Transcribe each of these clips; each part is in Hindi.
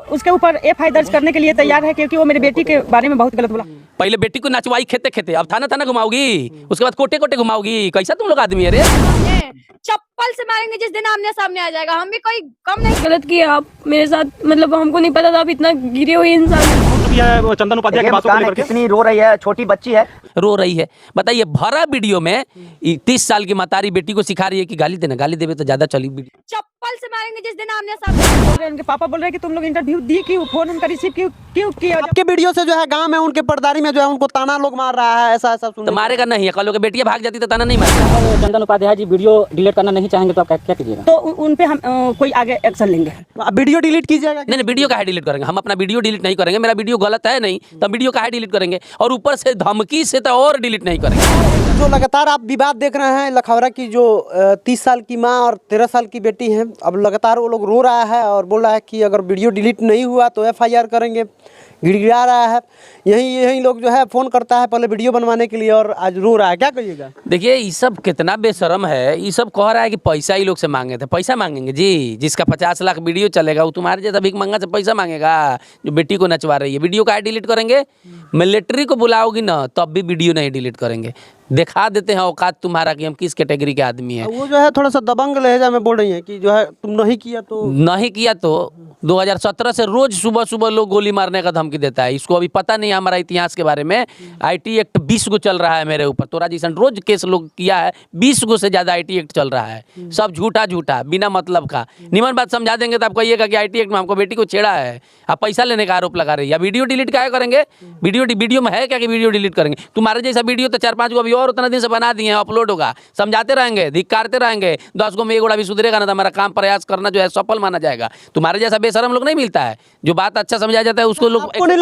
उसके ऊपर एफआईआर दर्ज करने के लिए तैयार है, क्योंकि वो मेरी बेटी के बारे में बहुत गलत बोला। पहले बेटी को नचवाई खेते खेते, अब थाना थाना घुमाओगी, उसके बाद कोटे कोटे घुमाओगी। कैसा तुम लोग आदमी है रे? चप्पल से मारेंगे जिस दिन आमने सामने आ जाएगा। हम भी कोई कम नहीं। गलत किया आप मेरे साथ, मतलब हमको नहीं पता था आप इतना गिरे हुए इंसान। चंदन उपाध्याय की बातों को लेकर कितनी रो रही है, छोटी बच्ची है, रो रही है। बताइए, भरा वीडियो में 30 साल की मतारी बेटी को सिखा रही है कि गाली देना, गाली देवे तो ज्यादा चली। चप्पल से मारेंगे जिस दिन आमने सामने। उनके पापा बोल रहे हैं कि तुम लोग इंटरव्यू दी, क्यों फोन उनका रिसीव क्यों किया? आपके वीडियो से जो है गांव में उनके पर्दारी में जो है उनको ताना लोग मार रहा है, ऐसा सुन। तो मारेगा नहीं है, कल के बेटियां भाग जाती तो ताना नहीं मारेगा। चंदन उपाध्याय जी वीडियो डिलीट करना नहीं चाहेंगे तो आप क्या कीजिएगा? तो उन पे हम कोई आगे एक्शन लेंगे। वीडियो डिलीट कीजिएगा? नहीं, वीडियो काहे डिलीट करेंगे? हम अपना वीडियो डिलीट नहीं करेंगे। मेरा वीडियो गलत है नहीं, तो वीडियो काहे डिलीट करेंगे? और ऊपर से धमकी से तो और डिलीट नहीं करेंगे। जो लगातार आप विवाद देख रहे हैं लखौरा की, जो 30 साल की माँ और 13 साल की बेटी है, अब लगातार वो लोग रो रहा है और बोल रहा है कि अगर वीडियो डिलीट नहीं हुआ तो एफआईआर करेंगे, गिड़गिड़ा रहा है। यही लोग जो है फ़ोन करता है पहले वीडियो बनवाने के लिए और आज रो रहा है। क्या कहिएगा? देखिए, ये सब कितना बेशरम है। ये सब कह रहा है कि पैसा ही लोग से मांगे थे। पैसा मांगेंगे जी? जिसका 50 लाख वीडियो चलेगा वो तुम्हारे जैसा भीख मंगा से पैसा मांगेगा? जो बेटी को नचवा रही है, वीडियो काहे डिलीट करेंगे? मिलिट्री को बुलाओगी ना तब भी वीडियो नहीं डिलीट करेंगे। दिखा देते हैं औकात तुम्हारा कि हम किस कैटेगरी के आदमी हैं। वो जो है थोड़ा सा दबंग लहजा में बोल रही है कि जो है तुम नहीं किया तो 2017 से रोज सुबह सुबह लोग गोली मारने का धमकी देता है। इसको अभी पता नहीं है हमारा इतिहास के बारे में। आईटी एक्ट 20 गो चल रहा है मेरे ऊपर। तोरा जैसा रोज केस लोग किया है, 20 गो से ज्यादा आईटी एक्ट चल रहा है। सब झूठा बिना मतलब का। निमन बात समझा देंगे तो आप कहिएगा कि आईटी एक्ट में हमको बेटी को छेड़ा है, आप पैसा लेने का आरोप लगा रही है। या वीडियो डिलीट क्या करेंगे? वीडियो में है क्या कि वीडियो डिलीट करेंगे? तुम्हारे जैसा वीडियो तो 4-5 गो अभी और उतना दिन से बना दिए हैं, अपलोड होगा। समझाते रहेंगे, धिक्कारते रहेंगे, 10 गो में 1 गोड़ा भी सुधरेगा ना तो हमारा काम प्रयास करना जो है सफल माना जाएगा। तुम्हारे जैसा बेशरम लोग नहीं मिलता है। जो बात अच्छा समझा जाता है उसको लोग। आपको नहीं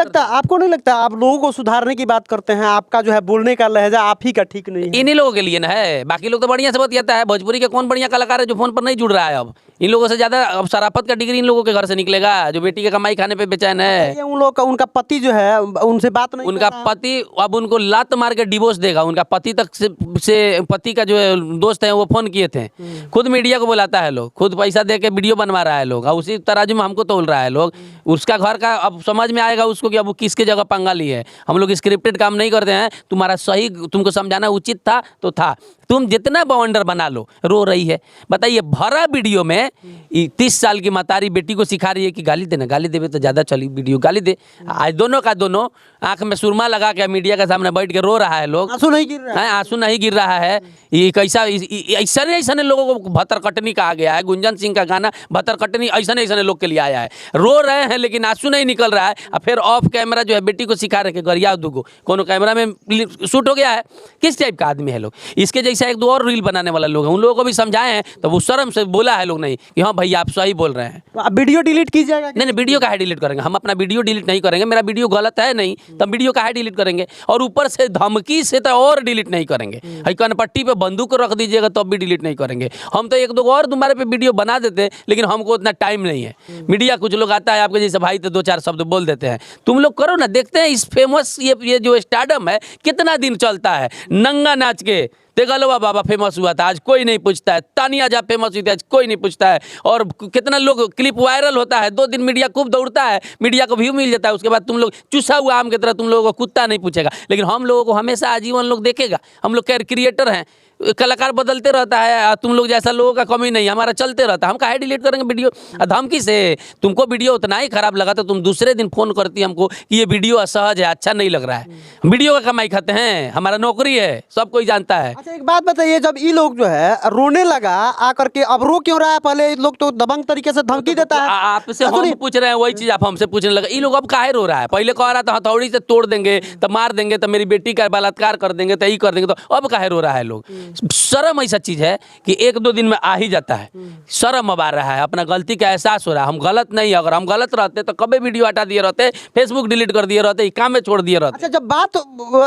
लगता आप लोगों को सुधारने की बात करते हैं? आपका जो है बोलने का लहजा आप ही का ठीक नहीं है। इन्हीं लोगों के लिए ना है, बाकी लोग तो बढ़िया से बतियाता है। भोजपुरी के कौन बढ़िया कलाकार है जो फोन पर नहीं जुड़ रहा है? अब इन लोगों से ज्यादा अब शराफत का डिग्री इन लोगों के घर से निकलेगा जो बेटी के कमाई खाने पे बेचैन है। उन लोग का, उनका पति जो है उनसे बात नहीं, उनका पति अब उनको लात मार के डिवोर्स देगा। उनका पति तक से पति का जो है दोस्त है वो फोन किए थे। खुद मीडिया को बुलाता है लोग, खुद पैसा दे के वीडियो बनवा रहा है लोग, और उसी तराजू में हमको तोल रहा है लोग। उसका घर का अब समझ में आएगा उसको कि अब वो किसके जगह पंगा ली है। हम लोग स्क्रिप्टेड काम नहीं करते हैं। तुम्हारा सही तुमको समझाना उचित था तो था। तुम जितना बवंडर बना लो, रो रही है। बताइए, भरा वीडियो में 30 साल की मतारी बेटी को सिखा रही है कि गाली देना, गाली देवे तो ज्यादा चली, वीडियो गाली दे। आज दोनों का दोनों आंख में सुरमा लगा के मीडिया के सामने बैठ के रो रहा है लोग। आंसू नहीं गिर रहा है, आंसू नहीं गिर रहा है। ये कैसा ऐसा लोगों को भतरकटनी कहा गया है। गुंजन सिंह का गाना भतरकटनी ऐसा लोग के लिए आया है। रो रहे हैं लेकिन आंसू नहीं निकल रहा है। और फिर ऑफ कैमरा जो है बेटी को सिखा रहे गरिया दुगो कोनो कैमरा में शूट हो गया है। किस टाइप का आदमी है लोग? इसके जैसा 1-2 और रील बनाने वाला लोग हैं, उन लोगों को भी समझाए हैं तो वो शर्म से बोला है लोग नहीं कि हाँ भैया आप सही बोल रहे हैं। तो आप वीडियो डिलीट कीजिएगा? नहीं, वीडियो काहे डिलीट करेंगे? हम अपना वीडियो डिलीट नहीं करेंगे। मेरा वीडियो गलत है नहीं, तब वीडियो काहे डिलीट करेंगे? और ऊपर से धमकी से तो और डिलीट नहीं करेंगे। कनपट्टी पे बंदूक रख दीजिएगा तब भी डिलीट नहीं करेंगे। हम तो 1-2 और तुम्हारे पे वीडियो बना देते हैं, लेकिन हमको उतना टाइम नहीं है। मीडिया कुछ लोग आता है आपके जैसे भाई तो 2-4 शब्द बोल देते हैं। तुम लोग करो ना, देखते हैं इस फेमस ये जो स्टारडम है कितना दिन चलता है। नंगा नाच के तेगलवा बाबा फेमस हुआ था, आज कोई नहीं पूछता है। तानिया जब फेमस हुई थी, आज कोई नहीं पूछता है। और कितना लोग क्लिप वायरल होता है, 2 दिन मीडिया खूब दौड़ता है, मीडिया को व्यू मिल जाता है। उसके बाद तुम लोग चूसा हुआ आम की तरह तुम लोगों को कुत्ता नहीं पूछेगा, लेकिन हम लोगों को हमेशा आजीवन लोग देखेगा। हम लोग क्रिएटर हैं, कलाकार बदलते रहता है। तुम लोग जैसा लोगों का कमी नहीं, हमारा चलते रहता है। हम काहे डिलीट करेंगे वीडियो धमकी से? तुमको वीडियो उतना ही खराब लगा तो तुम दूसरे दिन फोन करती हमको कि ये वीडियो असहज है, अच्छा नहीं लग रहा है। वीडियो का कमाई खाते हैं, हमारा नौकरी है, सब कोई जानता है। अच्छा, एक बात बताइए, जब ये लोग जो है रोने लगा आकर के, अब रो क्यों रहा है? पहले लोग तो दबंग तरीके से धमकी देता है। आपसे हम पूछ रहे हैं वही चीज आप हमसे पूछने लगे। ये लोग अब काहे रो रहा है? पहले कह रहा था हथौड़ी से तोड़ देंगे, तो मार देंगे, तो मेरी बेटी का बलात्कार कर देंगे, तो यही कर देंगे, तो अब काहे रो रहा है लोग? शर्म ऐसा चीज है कि 1-2 दिन में आ ही जाता है। शर्म अब आ रहा है, अपना गलती का एहसास हो रहा है। हम गलत नहीं, अगर हम गलत रहते तो कभी वीडियो हटा दिए रहते, फेसबुक डिलीट कर दिए रहते, काम में छोड़ दिए रहते। अच्छा, जब बात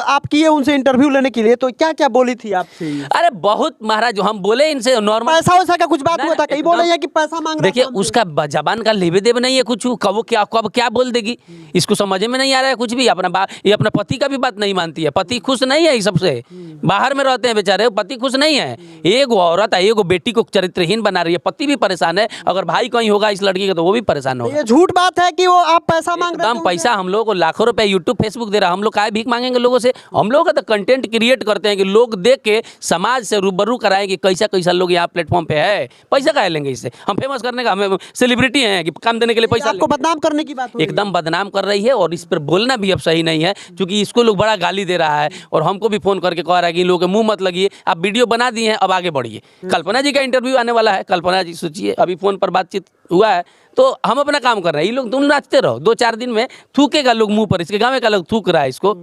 आप किए उनसे इंटरव्यू लेने के लिए तो क्या क्या बोली थी आपसे? अरे बहुत महाराज, जो हम बोले इनसे नॉर्मल पैसा वैसा का कुछ बात हुआ था? कहीं बोले कि पैसा मांग रहा? देखिए, उसका जबान का लेवे देवे नहीं है कुछ। कब क्या बोल देगी, इसको समझ में नहीं आ रहा है कुछ भी। ये अपना पति का भी बात नहीं मानती है। पति खुश नहीं है, सबसे बाहर में रहते हैं बेचारे, पति पति खुश नहीं है। एगो औरत है, एगो बेटी को चरित्रहीन बना रही है, पति भी परेशान है। अगर भाई कहीं होगा इस लड़की का तो वो भी परेशान होगा। ये झूठ बात है कि वो आप पैसा मांग रहे एकदम पैसा हम लोगों को लाखों रुपए यूट्यूब फेसबुक दे रहा है, हम लोग काहे भीख मांगेंगे लोगों से? हम लोग का तो कंटेंट क्रिएट करते हैं कि लोग देख के समाज से रूबरू कराएं कि कैसा कैसा लोग यहाँ प्लेटफॉर्म पे है। पैसा काहे लेंगे इससे? हम फेमस करने का, हमें सेलिब्रिटी हैं कि काम देने के लिए पैसा आपको बदनाम करने की बात हो रही है। एकदम बदनाम कर रही है और इस पर बोलना भी अब सही नहीं है, क्योंकि इसको लोग बड़ा गाली दे रहा है और हमको भी फोन करके कह रहा है कि लोगों के मुंह मत लगिए, आप वीडियो बना दिए हैं, अब आगे बढ़िए। कल्पना जी का इंटरव्यू आने वाला है, कल्पना जी सोचिए, अभी फोन पर बातचीत हुआ है, तो हम अपना काम कर रहे हैं। ये लोग तुम नाचते रहो, 2-4 दिन में थूकेगा लोग मुंह पर, इसके गाँव का लोग थूक रहा है इसको।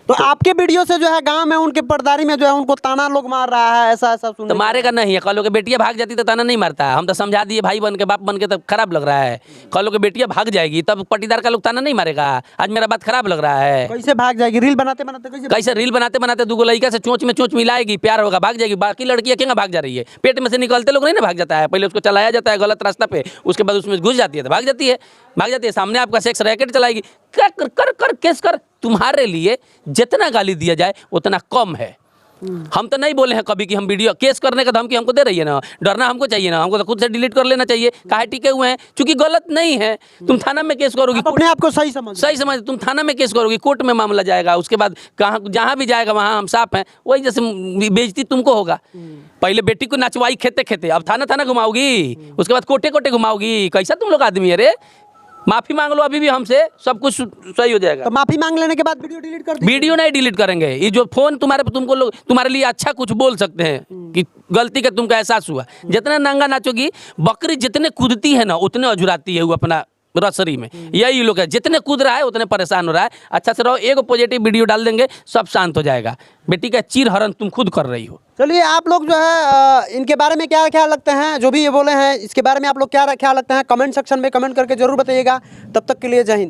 तो आपके वीडियो से जो है गांव में उनके पर्दारी में जो है उनको ताना लोग मार रहा है, ऐसा ऐसा सुन तो मारेगा नहीं है? कल लोग बेटियां भाग जाती तो ताना नहीं मारता है। हम तो समझा दिए भाई बन के, बाप बन के, तब खराब लग रहा है। कल लोग बेटियां भाग जाएगी तब पटीदार का लोग ताना नहीं मारेगा। आज मेरा बात खराब लग रहा है। कैसे भाग जाएगी? रील बनाते बनाते कैसे रील बनाते बनाते दूगो लड़का से चोंच में चोंच मिलाएगी, प्यार होगा, भाग जाएगी। बाकी लड़कियां क्या भाग जा रही है? पेट में से निकलते लोग नहीं ना भाग जाता है, पहले उसको चलाया जाता है गलत रास्ता पे, उसके बाद उसमें घुस जाती है तो भाग जाती है। सामने आपका सेक्स रैकेट चलाएगी, कर कर कर केस कर। तुम्हारे लिए जितना गाली दिया जाए उतना कम है। हम तो नहीं बोले हैं कभी कि हम वीडियो केस करने का धमकी हमको दे रही है ना, डरना हमको चाहिए ना, हमको तो खुद से डिलीट कर लेना चाहिए। काहे टिके हुए हैं? क्योंकि गलत नहीं है। तुम थाना में केस करोगी, अपने आप को सही समझ तुम थाना में केस करोगी, कोर्ट में मामला जाएगा, उसके बाद कहाँ जहाँ भी जाएगा वहाँ हम साफ हैं। वही जैसे बेइज्जती तुमको होगा। पहले बेटी को नचवाई खेते खेते, अब थाना थाना घुमाओगी, उसके बाद कोटे कोटे घुमाओगी। कैसा तुम लोग आदमी है रे? माफी मांग लो, अभी भी हमसे सब कुछ सही हो जाएगा। तो माफी मांग लेने के बाद वीडियो डिलीट कर दीजिए। वीडियो नहीं डिलीट करेंगे। ये जो फोन तुमको लोग तुम्हारे लिए अच्छा कुछ बोल सकते हैं कि गलती का तुमको एहसास हुआ। जितना नंगा नाचोगी, बकरी जितने कूदती है ना उतने अजुराती है वो अपना रसरी में। यही लोग है, जितने कूद रहा है उतने परेशान हो रहा है। अच्छा से रहो, एक पॉजिटिव वीडियो डाल देंगे, सब शांत हो जाएगा। बेटी का चीर हरण तुम खुद कर रही हो। चलिए, आप लोग जो है इनके बारे में क्या ख्याल रखते हैं, जो भी ये बोले हैं इसके बारे में आप लोग क्या ख्याल रखते हैं, कमेंट सेक्शन में कमेंट करके जरूर बताइएगा। तब तक के लिए जय हिंद।